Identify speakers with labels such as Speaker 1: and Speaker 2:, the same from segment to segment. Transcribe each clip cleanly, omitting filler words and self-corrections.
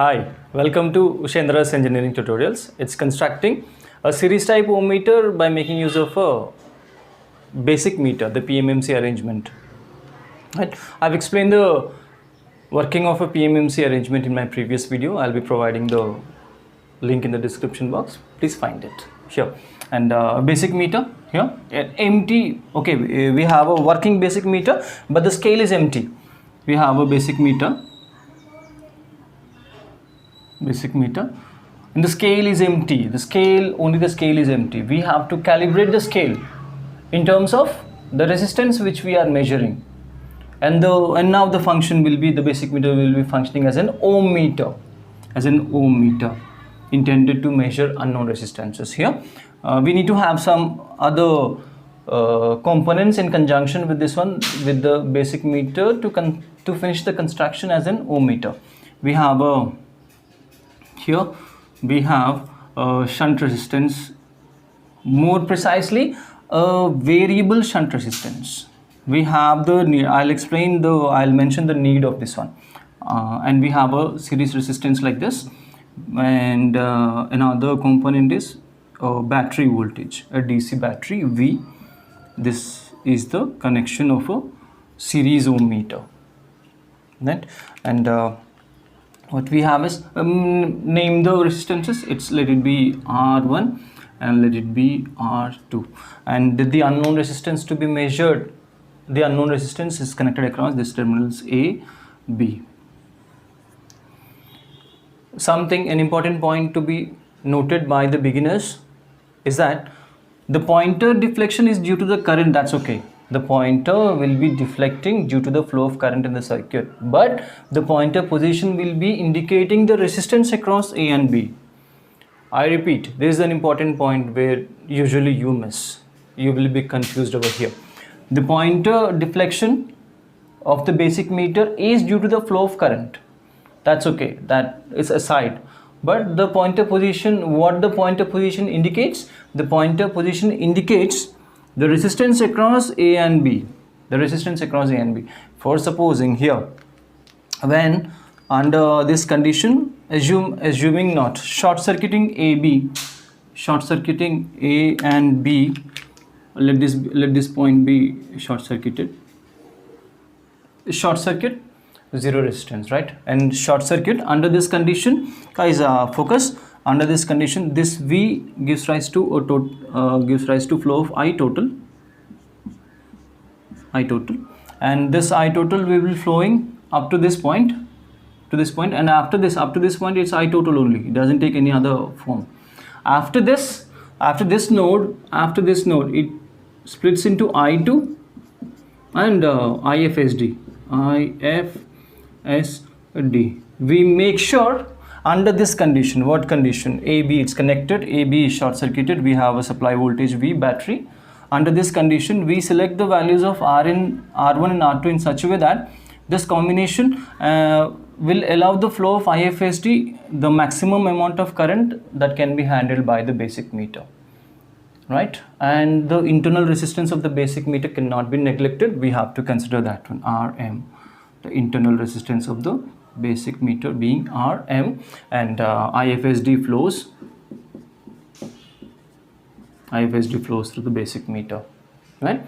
Speaker 1: Hi, welcome to Ushendra's engineering tutorials. It's constructing a series type ohm meter by making use of a basic meter, the PMMC arrangement. Right. I've explained the working of a PMMC arrangement in my previous video. I'll be providing the link in the description box. Please find it here. And basic meter here, empty. Okay, we have a working basic meter, but the scale is empty. We have a basic meter and the scale is empty. Only the scale is empty. We have to calibrate the scale in terms of the resistance which we are measuring, and now the function will be, the basic meter will be functioning as an ohm meter, intended to measure unknown resistances. Here we need to have some other components in conjunction with this one, with the basic meter, to finish the construction as an ohm meter. We have a shunt resistance, more precisely a variable shunt resistance. We have the need. I'll mention the need of this one, and we have a series resistance like this, and another component is battery voltage, a DC battery V. This is the connection of a series ohm meter, right? And what we have is, name the resistances. Let it be R1 and let it be R2, and the unknown resistance to be measured, the unknown resistance is connected across these terminals A, B. An important point to be noted by the beginners is that the pointer deflection is due to the current. That's okay. The pointer will be deflecting due to the flow of current in the circuit, but the pointer position will be indicating the resistance across A and B. I repeat, this is an important point where usually you miss. You will be confused over here. The pointer deflection of the basic meter is due to the flow of current. That's okay. That is aside. But the pointer position, what the pointer position indicates? The pointer position indicates the resistance across A and B. For supposing here, when under this condition, assuming not short circuiting A and B, let this point be short circuit, zero resistance, right? And short circuit under this condition, guys, focus. Under this condition, this V gives rise to flow of I total, and this I total will be flowing up to this point, and up to this point it's I total only. It doesn't take any other form. After this node, it splits into I2 and IFSD. We make sure under this condition, what condition? AB, it's connected, AB is short circuited, we have a supply voltage V battery. Under this condition, we select the values of R1 and R2 in such a way that this combination will allow the flow of IFSD, the maximum amount of current that can be handled by the basic meter, right? And the internal resistance of the basic meter cannot be neglected. We have to consider that one, Rm, the internal resistance of the basic meter being Rm, and IFSD flows through the basic meter, right?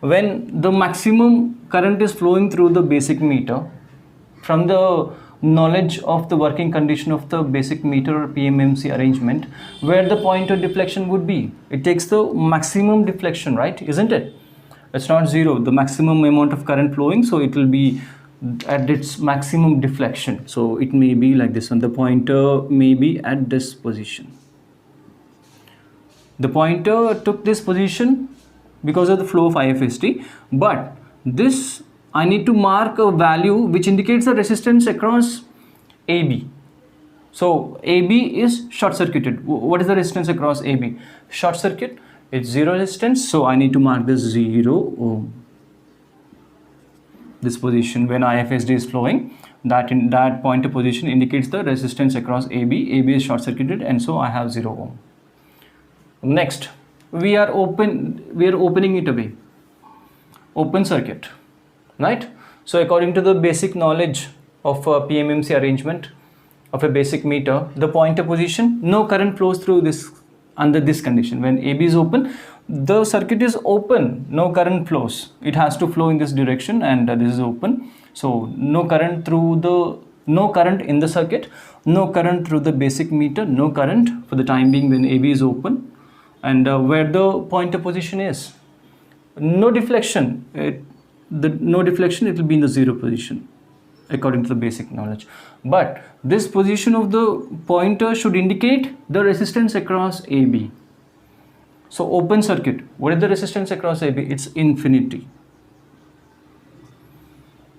Speaker 1: When the maximum current is flowing through the basic meter, from the knowledge of the working condition of the basic meter or PMMC arrangement, where the pointer deflection would be, it takes the maximum deflection, right? Isn't it? It's not zero, the maximum amount of current flowing, so it will be at its maximum deflection. So it may be like this one. The pointer may be at this position. The pointer took this position because of the flow of IFSD, but this, I need to mark a value which indicates the resistance across AB. So AB is short circuited. What is the resistance across AB? Short circuit, it's zero resistance, so I need to mark this 0 ohm. This position, when IFSD is flowing, that pointer position indicates the resistance across AB. AB is short circuited, and so I have 0 ohm. Next, we are opening it away, open circuit, right? So according to the basic knowledge of PMMC arrangement, of a basic meter, the pointer position, no current flows through this under this condition. When AB is open, the circuit is open, no current flows. It has to flow in this direction, and this is open. So no current in the circuit, no current through the basic meter, no current for the time being when AB is open. And where the pointer position is, no deflection. No deflection, it will be in the zero position according to the basic knowledge. But this position of the pointer should indicate the resistance across AB. So open circuit, what is the resistance across AB? It's infinity.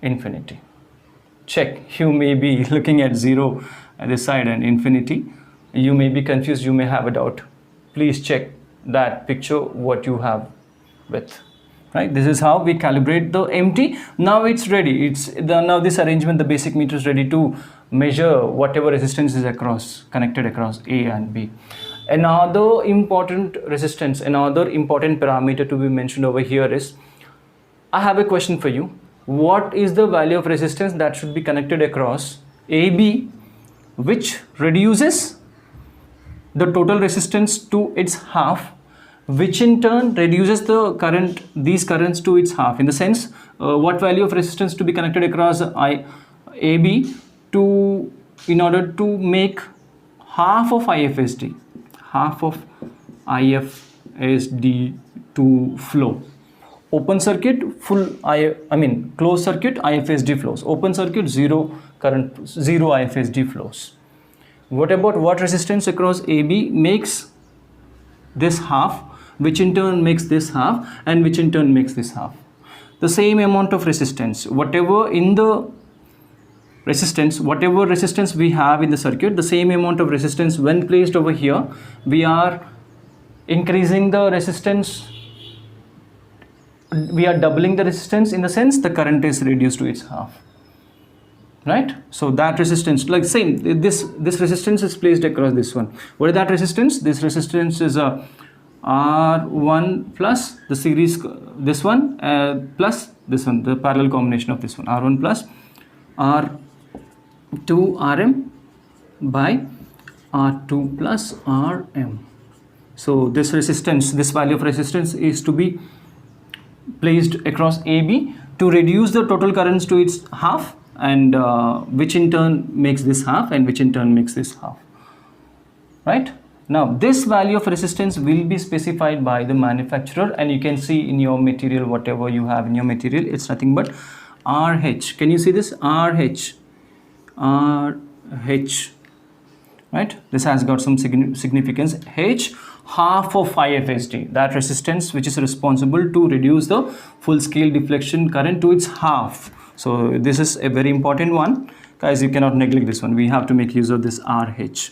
Speaker 1: Infinity. Check, you may be looking at 0 at this side and infinity. You may be confused, you may have a doubt. Please check that picture what you have with. Right, this is how we calibrate the MT. Now it's ready. Now this arrangement, the basic meter is ready to measure whatever resistance is connected across A and B. Another important resistance, another important parameter to be mentioned over here is, I have a question for you. What is the value of resistance that should be connected across AB, which reduces the total resistance to its half, which in turn reduces these currents to its half? In the sense, what value of resistance to be connected across AB in order to make half of IFSD to flow. Open circuit, closed circuit, IFSD flows. Open circuit, zero current, zero IFSD flows. What resistance across AB makes this half, which in turn makes this half, and which in turn makes this half? The same amount of resistance, whatever resistance we have in the circuit, the same amount of resistance when placed over here, we are increasing the resistance, we are doubling the resistance, in the sense the current is reduced to its half. Right? So that resistance, like same, this resistance is placed across this one. What is that resistance? This resistance is a R1 plus the series, this one plus this one, the parallel combination of this one, R1 plus R2 Rm by R2 plus Rm. So this resistance, this value of resistance is to be placed across AB to reduce the total currents to its half, and which in turn makes this half, and which in turn makes this half. Right? Now this value of resistance will be specified by the manufacturer, and you can see in your material, whatever you have in your material, it's nothing but RH. Can you see this? RH. Right? This has got some significance. H, half of IFSD, that resistance which is responsible to reduce the full scale deflection current to its half. So this is a very important one. Guys, you cannot neglect this one. We have to make use of this RH.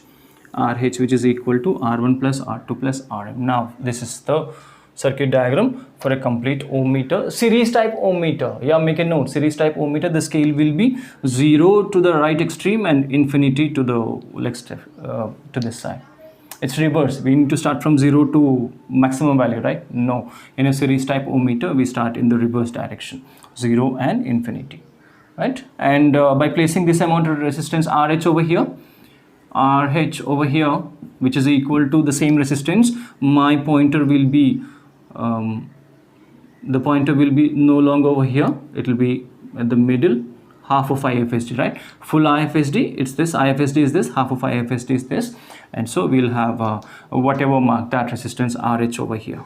Speaker 1: RH, which is equal to R1 plus R2 plus Rm. Now this is the circuit diagram for a complete ohm meter, series type ohm meter. Yeah, make a note, series type ohm meter, the scale will be 0 to the right extreme and infinity to the to this side. It's reverse. We need to start from 0 to maximum value, right? No, in a series type ohm meter we start in the reverse direction, 0 and infinity, right? And by placing this amount of resistance RH over here, which is equal to the same resistance, my pointer will be the pointer will be no longer over here, it will be at the middle, half of IFSD, right? Full IFSD, it's this, IFSD is this, half of IFSD is this, and so we'll have whatever mark, that resistance RH over here,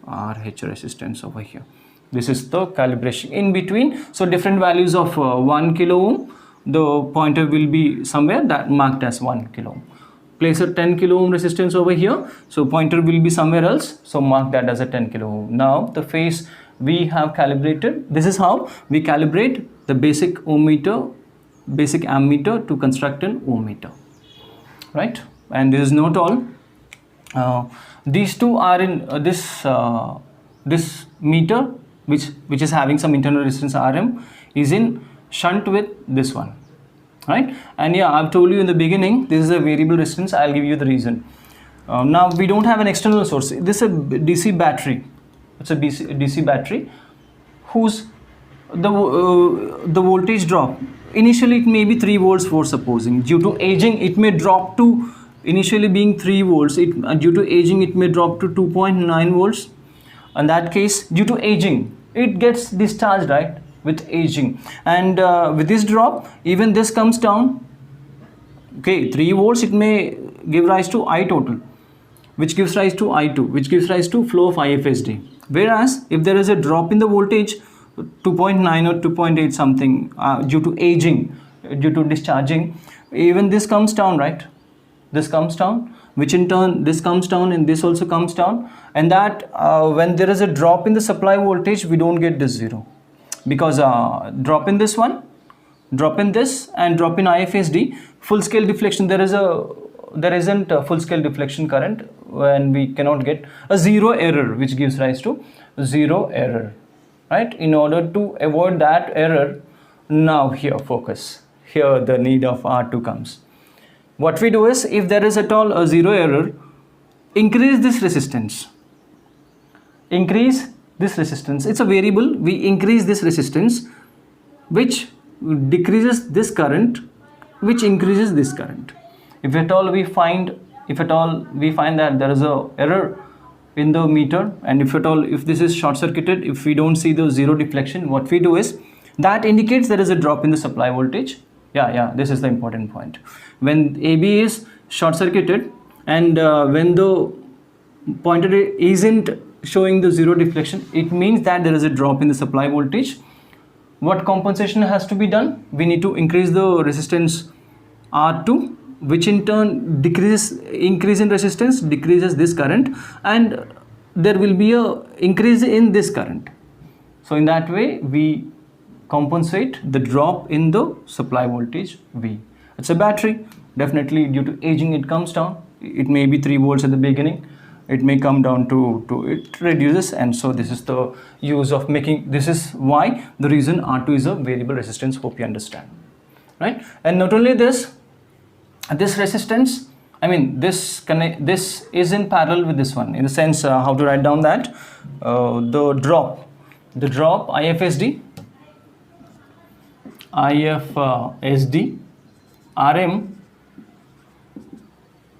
Speaker 1: RH resistance over here. This is the calibration in between. So different values of 1 kilo ohm, the pointer will be somewhere that marked as 1 kilo ohm. Place a 10 kilo ohm resistance over here, so pointer will be somewhere else, so mark that as a 10 kilo ohm. Now the phase we have calibrated, this is how we calibrate the basic ohm meter, basic ammeter to construct an ohm meter, right? And this is not all. These two are in this meter, which is having some internal resistance Rm, is in shunt with this one, right? And yeah, I've told you in the beginning, this is a variable resistance. I'll give you the reason. Now we don't have an external source. This is a DC battery. It's a DC battery whose the voltage drop initially it may be 3 volts for supposing. Due to aging, it may drop to, initially being 3 volts, due to aging it may drop to 2.9 volts. In that case, due to aging, it gets discharged, right, with aging. And with this drop, even this comes down. Okay, 3 volts, it may give rise to I total, which gives rise to I2, which gives rise to flow of IFSD. Whereas if there is a drop in the voltage, 2.9 or 2.8 something, due to aging, due to discharging, even this comes down, right? This comes down, which in turn this comes down, and this also comes down. And that when there is a drop in the supply voltage, we don't get this 0, because drop in this one, drop in this, and drop in IFSD, full scale deflection, there isn't a full scale deflection current, and we cannot get a 0 error, which gives rise to 0 error, right? In order to avoid that error, now here focus, here the need of R2 comes. What we do is, if there is at all a 0 error, increase this resistance. Increase this resistance. It's a variable. We increase this resistance, which decreases this current, which increases this current. If at all we find that there is a error in the meter, and if this is short circuited, if we don't see the 0 deflection, what we do is, that indicates there is a drop in the supply voltage. This is the important point. When AB is short circuited, and when the pointer isn't showing the 0 deflection, it means that there is a drop in the supply voltage. What compensation has to be done? We need to increase the resistance R2, which in turn increase in resistance decreases this current, and there will be a increase in this current. So in that way we compensate the drop in the supply voltage V. It's a battery. Definitely due to aging it comes down. It may be 3 volts at the beginning, it may come down to it reduces, and so this is the use of making, this is why the reason R2 is a variable resistance. Hope you understand, right? And not only this resistance, I mean this is in parallel with this one, in the sense how to write down that the drop IFSD RM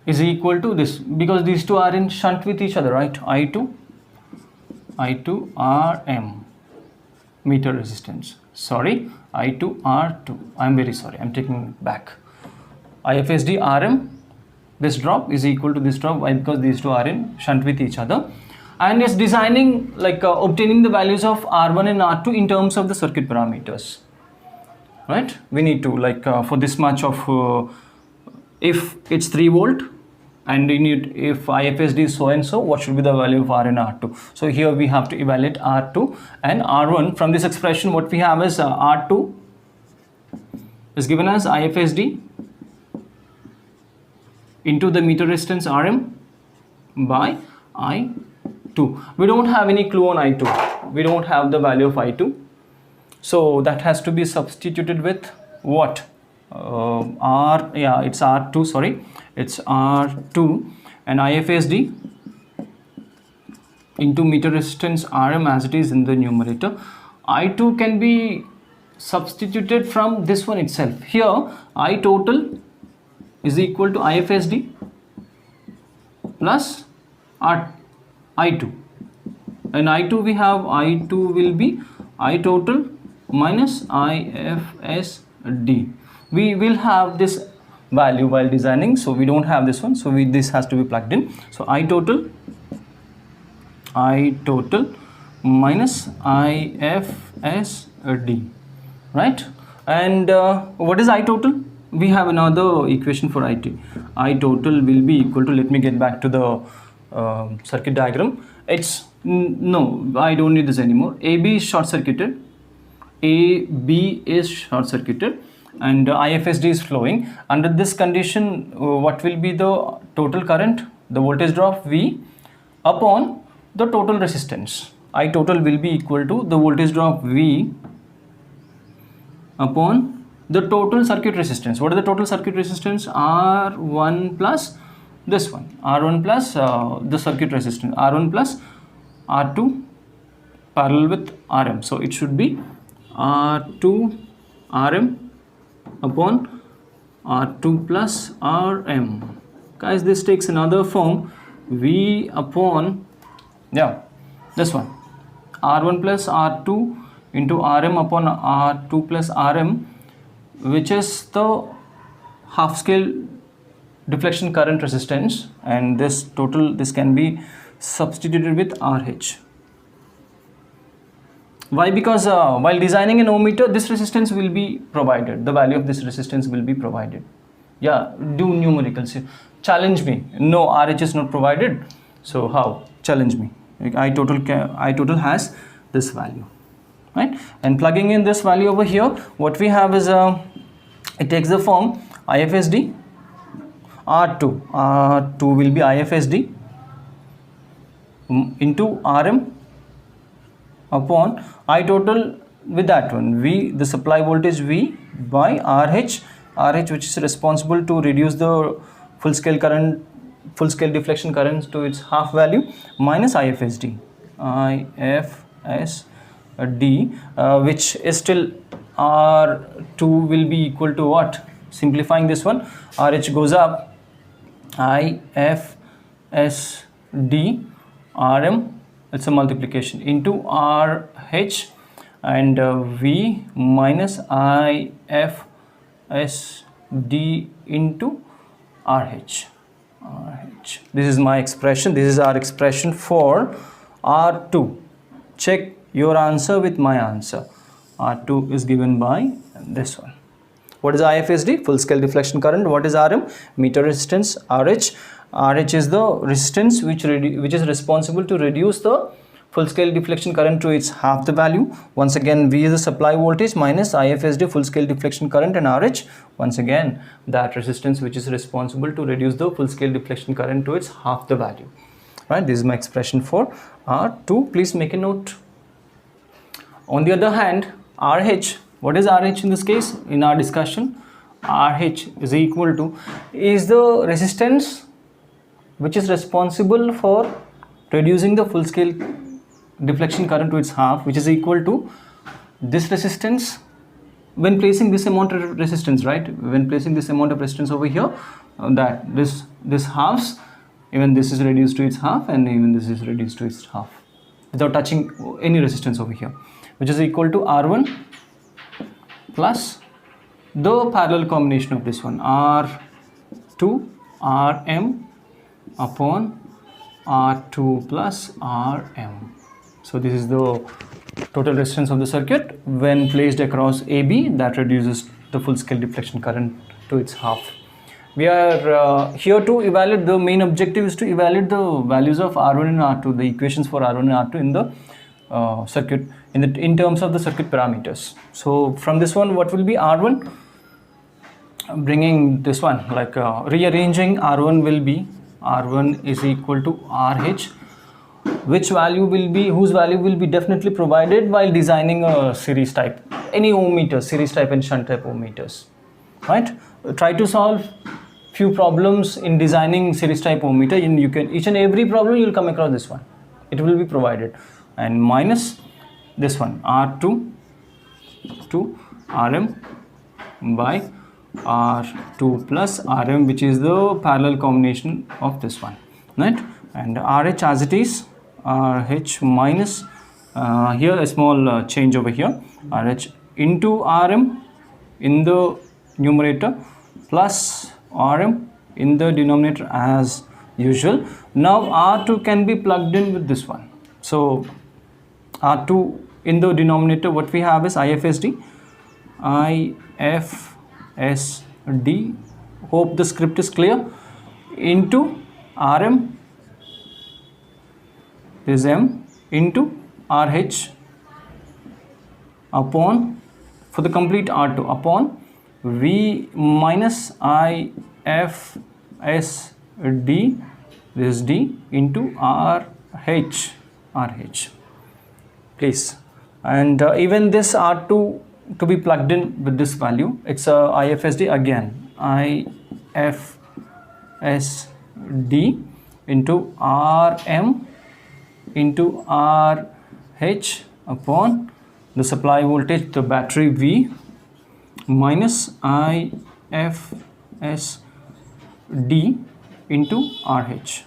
Speaker 1: is equal to this, because these two are in shunt with each other, right? I2 RM meter resistance, sorry, I2 R2, I'm very sorry, I'm taking it back. IFSD RM, this drop is equal to this drop. Why? Because these two are in shunt with each other, and it's designing, like obtaining the values of R1 and R2 in terms of the circuit parameters, right? We need to, like for this much of if it's 3 volt, and if IFSD is so and so, what should be the value of R and R2? So here we have to evaluate R2 and R1. From this expression, what we have is R2 is given as IFSD into the meter resistance RM by I2. We don't have any clue on I2. We don't have the value of I2. So that has to be substituted with what? It's R2, sorry, it's R2 and IFSD into meter resistance RM as it is in the numerator. I2 can be substituted from this one itself. Here I total is equal to IFSD plus I2, and I2 we have, I2 will be I total minus IFSD. We will have this value while designing, so we don't have this one, so this has to be plugged in. So I total minus IFSD, right? And what is I total? We have another equation for IT. I total will be equal to, let me get back to the circuit diagram. It's no, I don't need this anymore. AB is short circuited, AB is short circuited, and IFSD is flowing. Under this condition, what will be the total current? The voltage drop V upon the total resistance. I total will be equal to the voltage drop V upon the total circuit resistance. What is the total circuit resistance? R1 plus this one, R1 plus the circuit resistance, R1 plus R2 parallel with RM. So it should be R2 RM upon R2 plus Rm. Guys, this takes another form, V upon, this one, R1 plus R2 into Rm upon R2 plus Rm, which is the half scale deflection current resistance, and this can be substituted with RH. Why? Because while designing an ohmmeter, this resistance will be provided, the value of this resistance will be provided. Yeah, do numericals. Challenge me. No, RH is not provided. So how? Challenge me. Like I total has this value, right? And plugging in this value over here, what we have is it takes the form IFSD. R2 will be IFSD into Rm upon I total with that one, V, the supply voltage V by RH, which is responsible to reduce the full scale deflection current to its half value, minus IFSD, which is still R2 will be equal to what? Simplifying this one, RH goes up, IFSD Rm, it's a multiplication, into RH, and V minus IFSD into RH. This is my expression. This is our expression for R2. Check your answer with my answer. R2 is given by this one. What is IFSD? Full scale deflection current. What is Rm? Meter resistance. RH is the resistance which is responsible to reduce the full scale deflection current to its half the value. Once again, V is the supply voltage minus IFSD, full scale deflection current, and RH, once again, that resistance which is responsible to reduce the full scale deflection current to its half the value. Right, this is my expression for R2. Please make a note. On the other hand, RH, what is RH in this case? In our discussion, RH is equal to, is the resistance which is responsible for reducing the full scale deflection current to its half, which is equal to this resistance when placing this amount of resistance, right? When placing this amount of resistance over here, that this halves, even this is reduced to its half, and even this is reduced to its half without touching any resistance over here, which is equal to R1 plus the parallel combination of this one, R2 Rm upon R2 plus Rm. So this is the total resistance of the circuit when placed across AB, that reduces the full scale deflection current to its half. We are here to evaluate, the main objective is to evaluate the values of R1 and R2, the equations for R1 and R2 in the circuit, in terms of the circuit parameters. So from this one, what will be R1? Bringing this one, like rearranging, R1 will be, R1 is equal to RH, which value will be, whose value will be definitely provided while designing a series type, any ohm meter, series type and shunt type ohm meters, right? Try to solve few problems in designing series type ohm meter, and you can, each and every problem you will come across this one, it will be provided, and minus this one, R2 to Rm by R2 plus Rm, which is the parallel combination of this one, right? And RH as it is, RH minus, here a small change over here, RH into Rm in the numerator plus Rm in the denominator as usual. Now R2 can be plugged in with this one. So R2 in the denominator, what we have is IFSD, IFSD, hope the script is clear, into Rm, this is M, into RH upon, for the complete R2, upon V minus IFSD, this is D, into RH, please. And even this R2 to be plugged in with this value, it's a IFSD again, IFSD into Rm into RH upon the supply voltage, the battery V, minus IFSD into RH.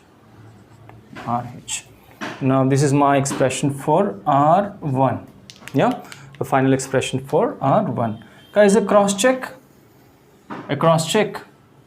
Speaker 1: Now this is my expression for R1. Yeah, the final expression for R1. Guys, a cross check.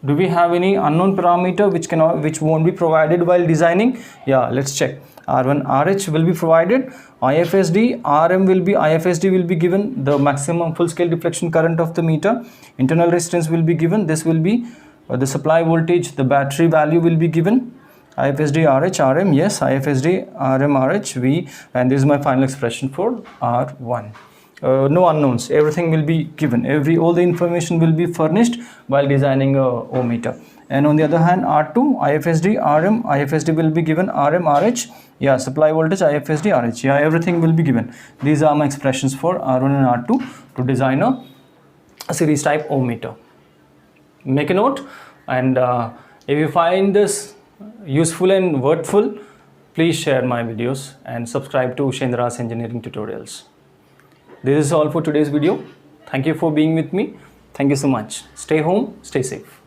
Speaker 1: Do we have any unknown parameter which won't be provided while designing? Yeah, let's check. R1 RH will be provided. IFSD IFSD will be given, the maximum full scale deflection current of the meter. Internal resistance will be given. This will be the supply voltage, the battery value will be given. IFSD RH RM, yes, IFSD RM RH V, and this is my final expression for R1. No unknowns, everything will be given, all the information will be furnished while designing a ohm meter. And on the other hand, R2 IFSD RM, IFSD will be given, RM RH, yeah, supply voltage IFSD RH, yeah, everything will be given. These are my expressions for R1 and R2 to design a series type ohm meter. Make a note, and if you find this useful and worthful, please share my videos and subscribe to Shendra's engineering tutorials. This is all for today's video. Thank you for being with me. Thank you so much. Stay home, stay safe.